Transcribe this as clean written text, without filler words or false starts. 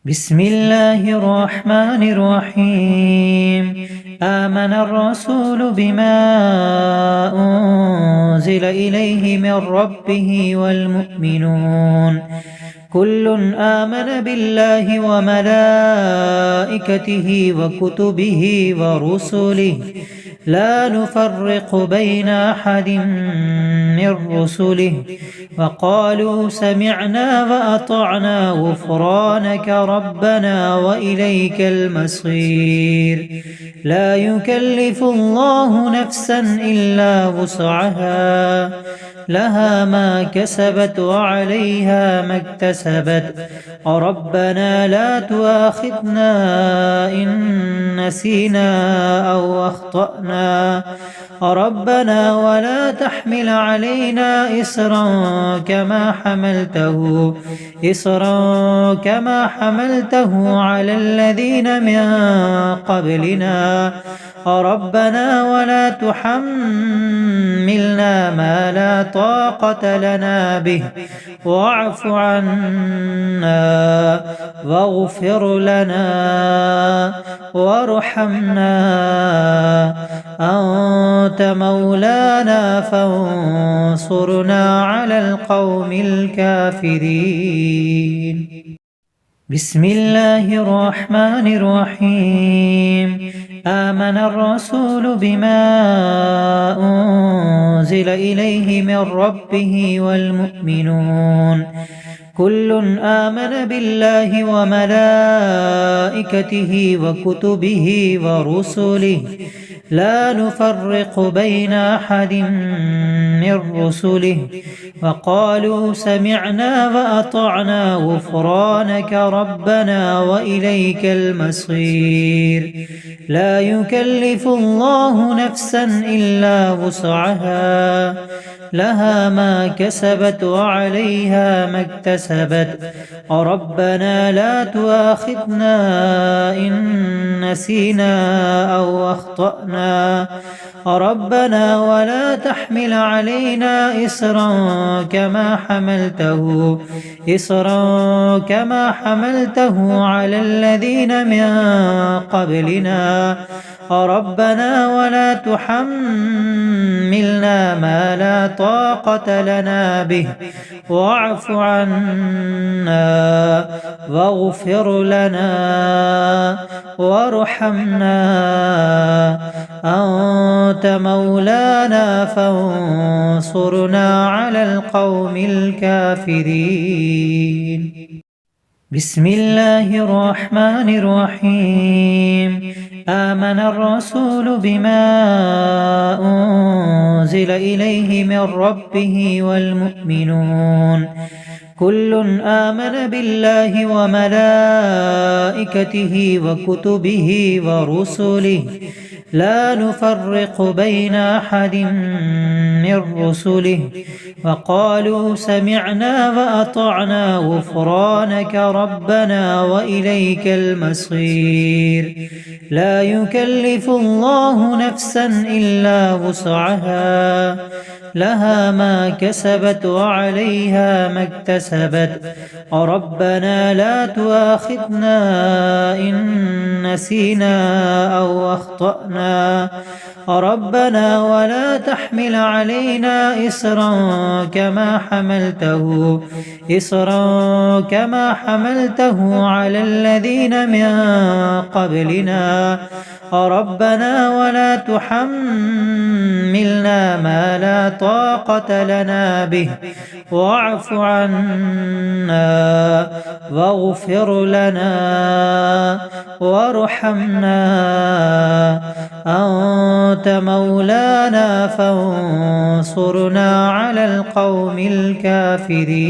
بسم الله الرحمن الرحيم. آمن الرسول بما أنزل إليه من ربه والمؤمنون كل آمن بالله وملائكته وكتبه ورسله لا نفرق بين أحد من رسله وقالوا سمعنا وأطعنا غفرانك ربنا وإليك المصير. لا يكلف الله نفسا إلا وسعها لها ما كسبت وعليها ما اكتسبت ربنا لا تؤاخذنا إن نسينا أو أخطأنا ربنا ولا تحمل علينا إصرا كما حملته على الذين من قبلنا ربنا ولا تحملنا ما لا طاقة لنا به واعف عنا واغفر لنا وارحمنا أنت مولانا فانصرنا على القوم الكافرين. بسم الله الرحمن الرحيم. آمن الرسول بما أنزل إليه من ربه والمؤمنون كل آمن بالله وملائكته وكتبه ورسله لا نفرق بين أحد من رسله وقالوا سمعنا وأطعنا غفرانك ربنا وإليك المصير. لا يكلف الله نفسا إلا وسعها لها ما كسبت وعليها ما اكتسبت ربنا لا تؤاخذنا إن نسينا أو أخطأنا ربنا ولا تحمل علينا إصرا كما حملته على الذين من قبلنا ربنا ولا تحملنا ما لا طاقة لنا به واعف عنا واغفر لنا وارحمنا أنت مولانا فانصرنا على القوم الكافرين. بسم الله الرحمن الرحيم. آمن الرسول بما أنزل إليه من ربه والمؤمنون كل آمن بالله وملائكته وكتبه ورسله لا نفرق بين أحد من رسله وقالوا سمعنا وأطعنا غفرانك ربنا وإليك المصير. لا يكلف الله نفسا إلا وسعها لها ما كسبت وعليها ما اكتسبت ربنا لا تؤاخذنا إن نسينا أو أخطأنا ربنا ولا تحمل علينا إصرا كما حملته على الذين من قبلنا ربنا ولا تحملنا ما لا طاقة لنا به واعف عنا واغفر لنا وارحمنا أنت مولانا فانصرنا على القوم الكافرين.